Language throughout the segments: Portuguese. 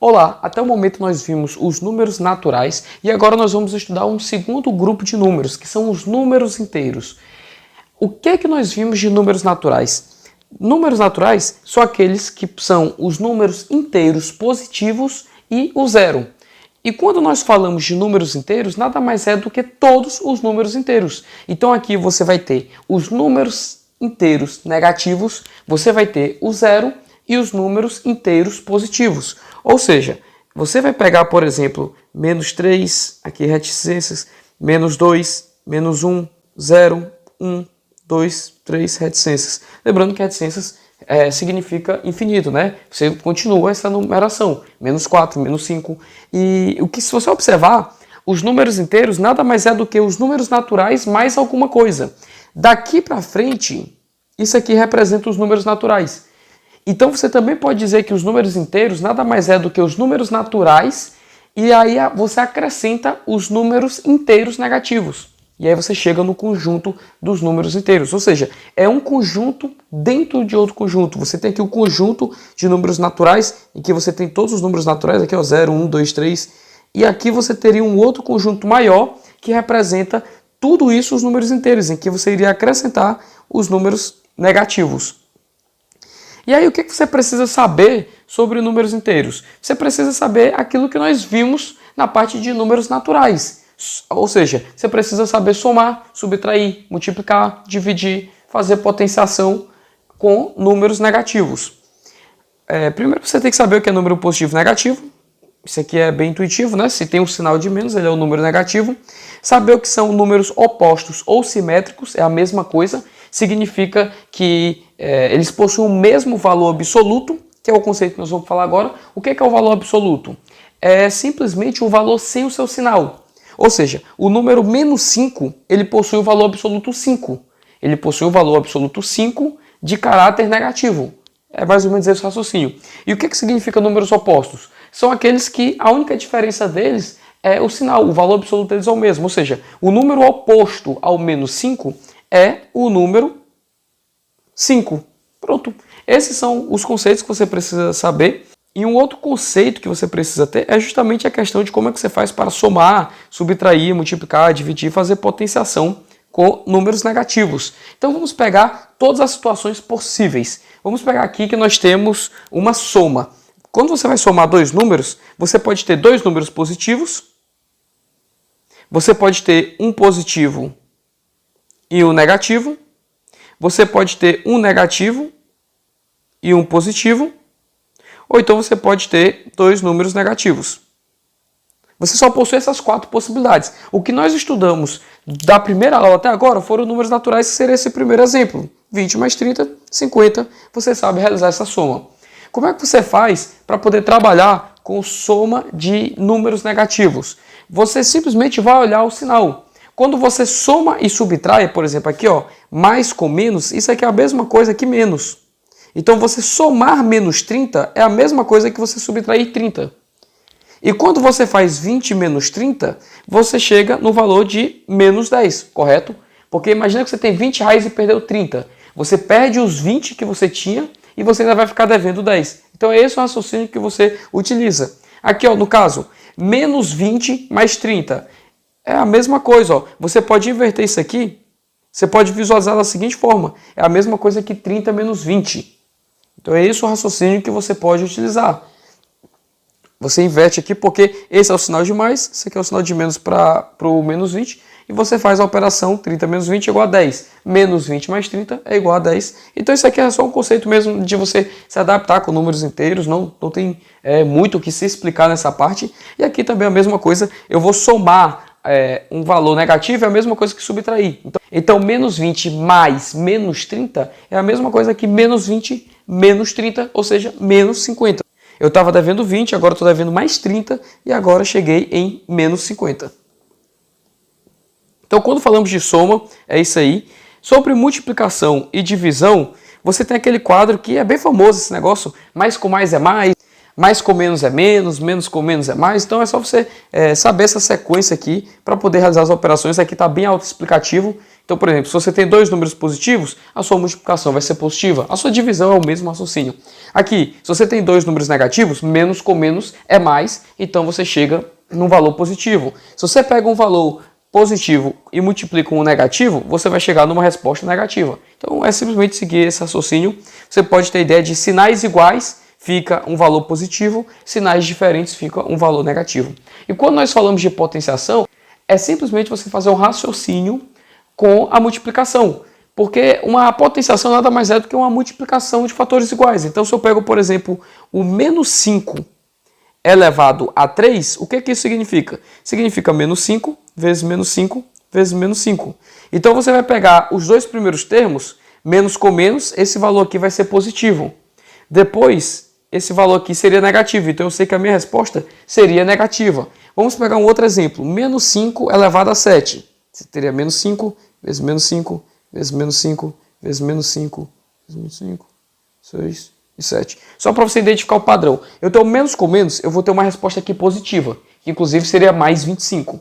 Olá, até o momento nós vimos os números naturais e agora nós vamos estudar um segundo grupo de números, que são os números inteiros. O que é que nós vimos de números naturais? Números naturais são aqueles que são os números inteiros positivos e o zero. E quando nós falamos de números inteiros, nada mais é do que todos os números inteiros. Então aqui você vai ter os números inteiros negativos, você vai ter o zero e os números inteiros positivos. Ou seja, você vai pegar, por exemplo, menos 3, aqui reticências, menos 2, menos 1, 0, 1, 2, 3 reticências. Lembrando que reticências significa infinito, né? Você continua essa numeração, menos 4, menos 5. E o que, se você observar, os números inteiros nada mais é do que os números naturais mais alguma coisa. Daqui para frente, isso aqui representa os números naturais. Então você também pode dizer que os números inteiros nada mais é do que os números naturais e aí você acrescenta os números inteiros negativos. E aí você chega no conjunto dos números inteiros. Ou seja, é um conjunto dentro de outro conjunto. Você tem aqui o conjunto de números naturais, em que você tem todos os números naturais, aqui ó, 0, 1, 2, 3. E aqui você teria um outro conjunto maior que representa tudo isso, os números inteiros, em que você iria acrescentar os números negativos. E aí o que você precisa saber sobre números inteiros? Você precisa saber aquilo que nós vimos na parte de números naturais. Ou seja, você precisa saber somar, subtrair, multiplicar, dividir, fazer potenciação com números negativos. Primeiro você tem que saber o que é número positivo e negativo. Isso aqui é bem intuitivo, né? Se tem um sinal de menos, ele é um número negativo. Saber o que são números opostos ou simétricos, é a mesma coisa. Significa que eles possuem o mesmo valor absoluto, que é o conceito que nós vamos falar agora. O que é o valor absoluto? É simplesmente o valor sem o seu sinal. Ou seja, o número menos 5, ele possui o valor absoluto 5. Ele possui o valor absoluto 5 de caráter negativo. É mais ou menos esse raciocínio. E o que significa números opostos? São aqueles que a única diferença deles é o sinal, o valor absoluto deles é o mesmo. Ou seja, o número oposto ao menos 5 é o número 5. Pronto. Esses são os conceitos que você precisa saber. E um outro conceito que você precisa ter é justamente a questão de como é que você faz para somar, subtrair, multiplicar, dividir, fazer potenciação com números negativos. Então vamos pegar todas as situações possíveis. Vamos pegar aqui que nós temos uma soma. Quando você vai somar dois números, você pode ter dois números positivos, você pode ter um positivo e um negativo, você pode ter um negativo e um positivo, ou então você pode ter dois números negativos. Você só possui essas quatro possibilidades. O que nós estudamos da primeira aula até agora foram números naturais, que seria esse primeiro exemplo. 20 mais 30, 50, você sabe realizar essa soma. Como é que você faz para poder trabalhar com soma de números negativos? Você simplesmente vai olhar o sinal. Quando você soma e subtrai, por exemplo, aqui ó, mais com menos, isso aqui é a mesma coisa que menos. Então você somar menos 30 é a mesma coisa que você subtrair 30. E quando você faz 20 menos 30, você chega no valor de menos 10, correto? Porque imagina que você tem 20 reais e perdeu 30. Você perde os 20 que você tinha e você ainda vai ficar devendo 10. Então é esse o raciocínio que você utiliza. Aqui ó, no caso, menos 20 mais 30. É a mesma coisa, ó. Você pode inverter isso aqui, você pode visualizar da seguinte forma. É a mesma coisa que 30 menos 20. Então é esse o raciocínio que você pode utilizar. Você inverte aqui porque esse é o sinal de mais, esse aqui é o sinal de menos para o menos 20, e você faz a operação 30 menos 20 é igual a 10. Menos 20 mais 30 é igual a 10. Então isso aqui é só um conceito mesmo de você se adaptar com números inteiros, não tem muito o que se explicar nessa parte. E aqui também é a mesma coisa, eu vou somar um valor negativo, é a mesma coisa que subtrair. Então menos 20 mais menos 30 é a mesma coisa que menos 20 menos 30, ou seja, menos 50. Eu estava devendo 20, agora estou devendo mais 30 e agora cheguei em menos 50. Então, quando falamos de soma, é isso aí. Sobre multiplicação e divisão, você tem aquele quadro que é bem famoso, esse negócio, mais com mais é mais com menos é menos com menos é mais. Então é só você saber essa sequência aqui para poder realizar as operações. Aqui está bem autoexplicativo, Então, por exemplo, se você tem dois números positivos, a sua multiplicação vai ser positiva. A sua divisão é o mesmo raciocínio. Aqui, se você tem dois números negativos, menos com menos é mais, então você chega num valor positivo. Se você pega um valor positivo e multiplica com um negativo, você vai chegar numa resposta negativa. Então, é simplesmente seguir esse raciocínio. Você pode ter ideia de sinais iguais, fica um valor positivo, sinais diferentes fica um valor negativo. E quando nós falamos de potenciação, é simplesmente você fazer um raciocínio com a multiplicação, porque uma potenciação nada mais é do que uma multiplicação de fatores iguais. Então, se eu pego, por exemplo, o menos 5 elevado a 3, o que isso significa? Significa menos 5 vezes menos 5 vezes menos 5. Então, você vai pegar os dois primeiros termos, menos com menos, esse valor aqui vai ser positivo. Depois, esse valor aqui seria negativo, então eu sei que a minha resposta seria negativa. Vamos pegar um outro exemplo, menos 5 elevado a 7. Você teria menos 5 vezes menos 5 vezes menos 5 vezes menos 5 vezes menos 5, 6 e 7. Só para você identificar o padrão. Eu tenho menos com menos, eu vou ter uma resposta aqui positiva, que inclusive seria mais 25.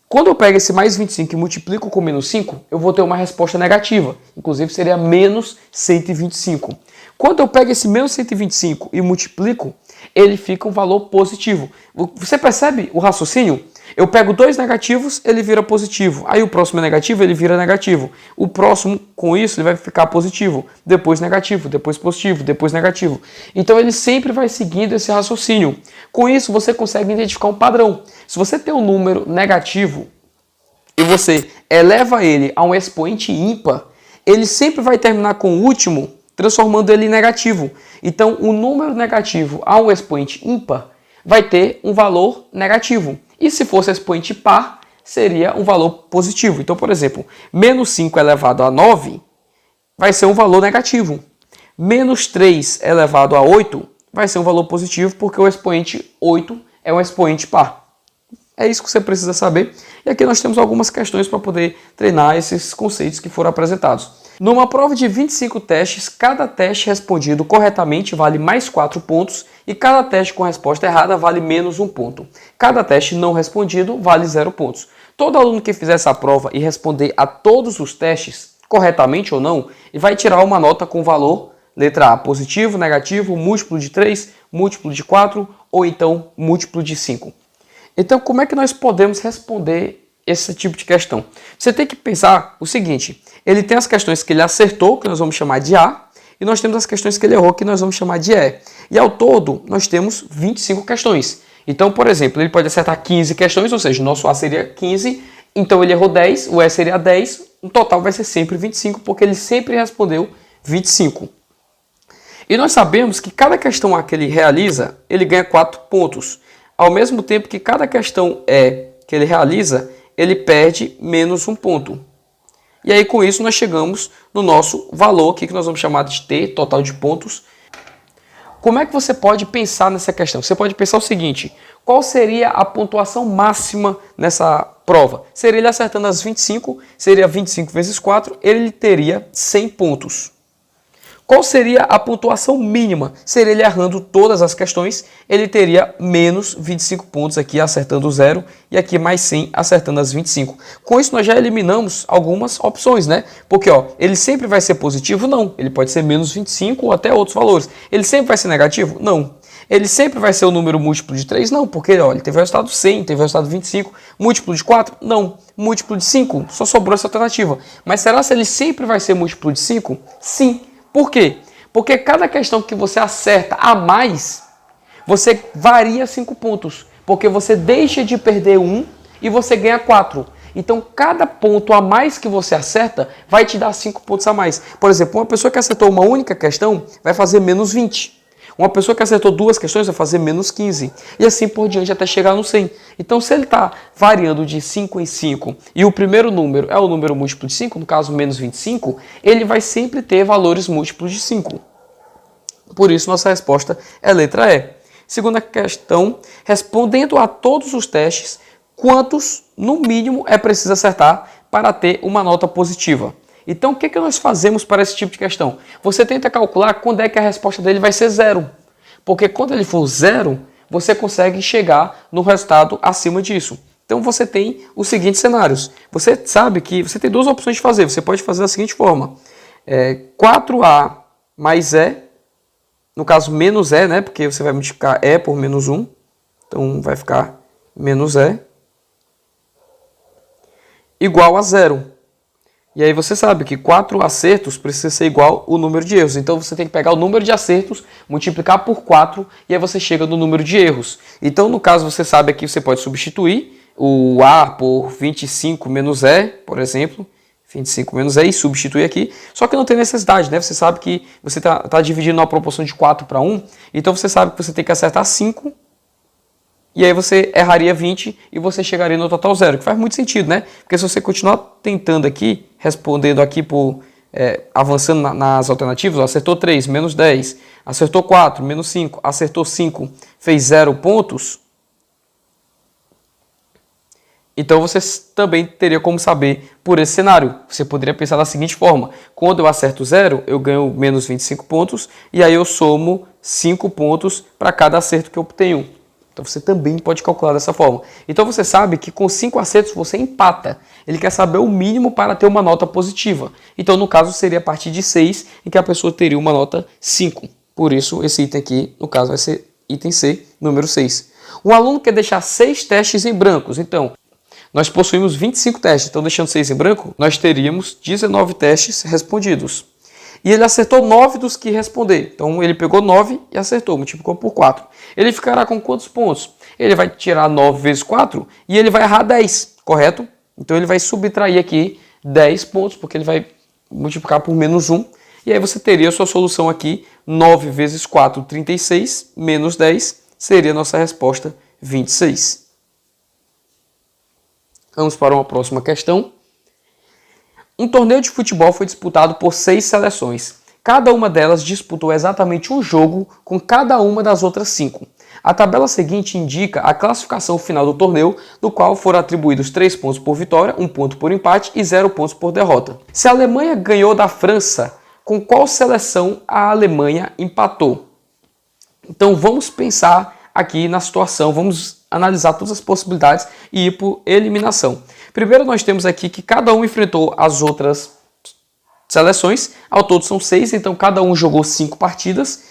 Quando eu pego esse mais 25 e multiplico com menos 5, eu vou ter uma resposta negativa, inclusive seria menos 125. Quando eu pego esse menos 125 e multiplico, ele fica um valor positivo. Você percebe o raciocínio? Eu pego dois negativos, ele vira positivo. Aí o próximo é negativo, ele vira negativo. O próximo, com isso, ele vai ficar positivo. Depois negativo, depois positivo, depois negativo. Então ele sempre vai seguindo esse raciocínio. Com isso, você consegue identificar um padrão. Se você tem um número negativo e você eleva ele a um expoente ímpar, ele sempre vai terminar com o último, transformando ele em negativo. Então, o número negativo a um expoente ímpar vai ter um valor negativo. E se fosse expoente par, seria um valor positivo. Então, por exemplo, menos 5 elevado a 9 vai ser um valor negativo. Menos 3 elevado a 8 vai ser um valor positivo, porque o expoente 8 é um expoente par. É isso que você precisa saber. E aqui nós temos algumas questões para poder treinar esses conceitos que foram apresentados. Numa prova de 25 testes, cada teste respondido corretamente vale mais 4 pontos e cada teste com resposta errada vale menos 1 ponto. Cada teste não respondido vale 0 pontos. Todo aluno que fizer essa prova e responder a todos os testes, corretamente ou não, vai tirar uma nota com valor, letra A, positivo, negativo, múltiplo de 3, múltiplo de 4 ou então múltiplo de 5. Então, como é que nós podemos responder esse tipo de questão? Você tem que pensar o seguinte, ele tem as questões que ele acertou, que nós vamos chamar de A, e nós temos as questões que ele errou, que nós vamos chamar de E. E ao todo, nós temos 25 questões. Então, por exemplo, ele pode acertar 15 questões, ou seja, o nosso A seria 15, então ele errou 10, o E seria 10, o total vai ser sempre 25, porque ele sempre respondeu 25. E nós sabemos que cada questão A que ele realiza, ele ganha 4 pontos. Ao mesmo tempo que cada questão E que ele realiza, ele perde menos 1 ponto. E aí com isso nós chegamos no nosso valor aqui, que nós vamos chamar de T, total de pontos. Como é que você pode pensar nessa questão? Você pode pensar o seguinte, qual seria a pontuação máxima nessa prova? Seria ele acertando as 25, seria 25 vezes 4, ele teria 100 pontos. Qual seria a pontuação mínima? Seria ele errando todas as questões, ele teria menos 25 pontos aqui acertando 0 e aqui mais 100 acertando as 25. Com isso nós já eliminamos algumas opções, né? Porque ó, ele sempre vai ser positivo? Não. Ele pode ser menos 25 ou até outros valores. Ele sempre vai ser negativo? Não. Ele sempre vai ser o número múltiplo de 3? Não, porque ó, ele teve o resultado 100, teve o resultado 25. Múltiplo de 4? Não. Múltiplo de 5? Só sobrou essa alternativa. Mas será que ele sempre vai ser múltiplo de 5? Sim. Por quê? Porque cada questão que você acerta a mais, você varia 5 pontos. Porque você deixa de perder 1 e você ganha 4. Então, cada ponto a mais que você acerta vai te dar 5 pontos a mais. Por exemplo, uma pessoa que acertou uma única questão vai fazer menos 20. Uma pessoa que acertou 2 questões vai fazer menos 15. E assim por diante até chegar no 100. Então, se ele está variando de 5 em 5 e o primeiro número é o número múltiplo de 5, no caso menos 25, ele vai sempre ter valores múltiplos de 5. Por isso, nossa resposta é letra E. Segunda questão, respondendo a todos os testes, quantos, no mínimo, é preciso acertar para ter uma nota positiva? Então, o que nós fazemos para esse tipo de questão? Você tenta calcular quando é que a resposta dele vai ser 0. Porque quando ele for 0, você consegue chegar no resultado acima disso. Então você tem os seguintes cenários. Você sabe que você tem duas opções de fazer. Você pode fazer da seguinte forma. 4A mais E, no caso menos E, né? Porque você vai multiplicar E por menos 1. Então vai ficar menos E igual a 0. E aí você sabe que 4 acertos precisa ser igual o número de erros. Então você tem que pegar o número de acertos, multiplicar por 4 e aí você chega no número de erros. Então no caso você sabe aqui, você pode substituir o A por 25 menos E, por exemplo. 25 menos E e substituir aqui. Só que não tem necessidade, né? Você sabe que você está dividindo uma proporção de 4 para 1. Então você sabe que você tem que acertar 5. E aí você erraria 20 e você chegaria no total 0, que faz muito sentido, né? Porque se você continuar tentando aqui, respondendo aqui avançando nas alternativas, ó, acertou 3, menos 10, acertou 4, menos 5, acertou 5, fez 0 pontos. Então você também teria como saber por esse cenário. Você poderia pensar da seguinte forma: quando eu acerto 0, eu ganho menos 25 pontos, e aí eu somo 5 pontos para cada acerto que eu obtenho. Então você também pode calcular dessa forma. Então você sabe que com 5 acertos você empata. Ele quer saber o mínimo para ter uma nota positiva. Então no caso seria a partir de 6 em que a pessoa teria uma nota 5. Por isso esse item aqui, no caso, vai ser item C, número 6. Um aluno quer deixar 6 testes em brancos. Então nós possuímos 25 testes. Então deixando 6 em branco, nós teríamos 19 testes respondidos. E ele acertou 9 dos que responder. Então ele pegou 9 e acertou, multiplicou por 4. Ele ficará com quantos pontos? Ele vai tirar 9 vezes 4 e ele vai errar 10, correto? Então ele vai subtrair aqui 10 pontos, porque ele vai multiplicar por menos 1. E aí você teria a sua solução aqui, 9 vezes 4, 36, menos 10, seria a nossa resposta 26. Vamos para uma próxima questão. Um torneio de futebol foi disputado por 6 seleções. Cada uma delas disputou exatamente um jogo com cada uma das outras 5. A tabela seguinte indica a classificação final do torneio, no qual foram atribuídos 3 pontos por vitória, 1 ponto por empate e 0 pontos por derrota. Se a Alemanha ganhou da França, com qual seleção a Alemanha empatou? Então vamos pensar aqui na situação, vamos analisar todas as possibilidades e ir por eliminação. Primeiro nós temos aqui que cada um enfrentou as outras seleções, ao todo são 6, então cada um jogou 5 partidas.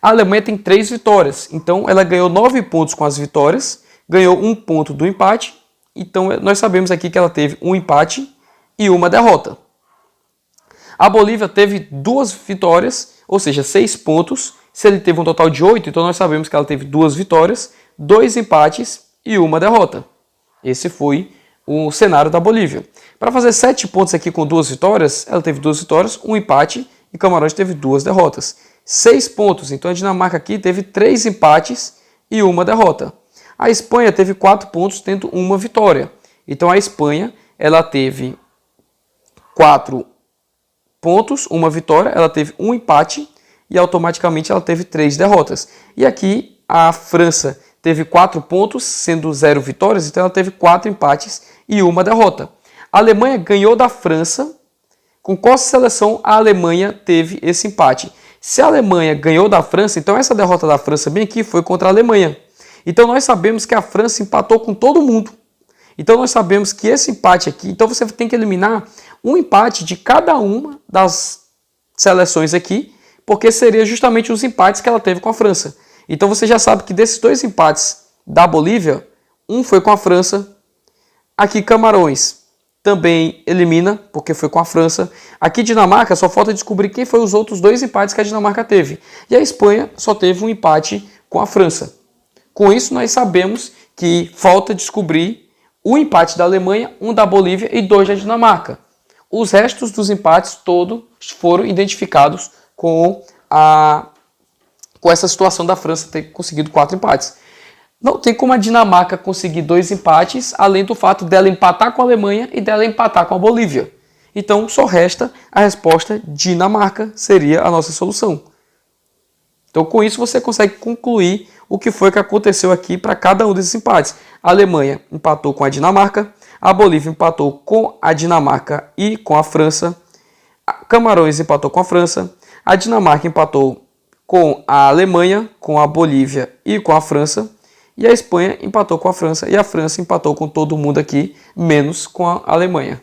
A Alemanha tem 3 vitórias, então ela ganhou 9 pontos com as vitórias, ganhou 1 ponto do empate, então nós sabemos aqui que ela teve um empate e uma derrota. A Bolívia teve 2 vitórias, ou seja, 6 pontos. Se ele teve um total de 8, então nós sabemos que ela teve 2 vitórias, 2 empates e uma derrota. Esse foi o cenário da Bolívia. Para fazer 7 pontos aqui com 2 vitórias, ela teve 2 vitórias, 1 empate e Camarões teve 2 derrotas. 6 pontos, então a Dinamarca aqui teve 3 empates e uma derrota. A Espanha teve 4 pontos, tendo uma vitória. Então a Espanha ela teve 4 pontos, uma vitória, ela teve um empate e automaticamente ela teve 3 derrotas. E aqui a França teve 4 pontos, sendo 0 vitórias, então ela teve 4 empates e uma derrota. A Alemanha ganhou da França. Com qual seleção a Alemanha teve esse empate? Se a Alemanha ganhou da França, então essa derrota da França bem aqui foi contra a Alemanha. Então nós sabemos que a França empatou com todo mundo. Então nós sabemos que esse empate aqui, então você tem que eliminar um empate de cada uma das seleções aqui, porque seria justamente os empates que ela teve com a França. Então você já sabe que desses 2 empates da Bolívia, um foi com a França. Aqui Camarões também elimina, porque foi com a França. Aqui Dinamarca, só falta descobrir quem foi os outros 2 empates que a Dinamarca teve. E a Espanha só teve um empate com a França. Com isso nós sabemos que falta descobrir o empate da Alemanha, um da Bolívia e 2 da Dinamarca. Os restos dos empates todos foram identificados com essa situação da França ter conseguido 4 empates. Não tem como a Dinamarca conseguir 2 empates, além do fato dela empatar com a Alemanha e dela empatar com a Bolívia. Então só resta a resposta Dinamarca, seria a nossa solução. Então com isso você consegue concluir o que foi que aconteceu aqui para cada um desses empates. A Alemanha empatou com a Dinamarca, a Bolívia empatou com a Dinamarca e com a França, a Camarões empatou com a França, a Dinamarca empatou com a Alemanha, com a Bolívia e com a França, e a Espanha empatou com a França, e a França empatou com todo mundo aqui, menos com a Alemanha.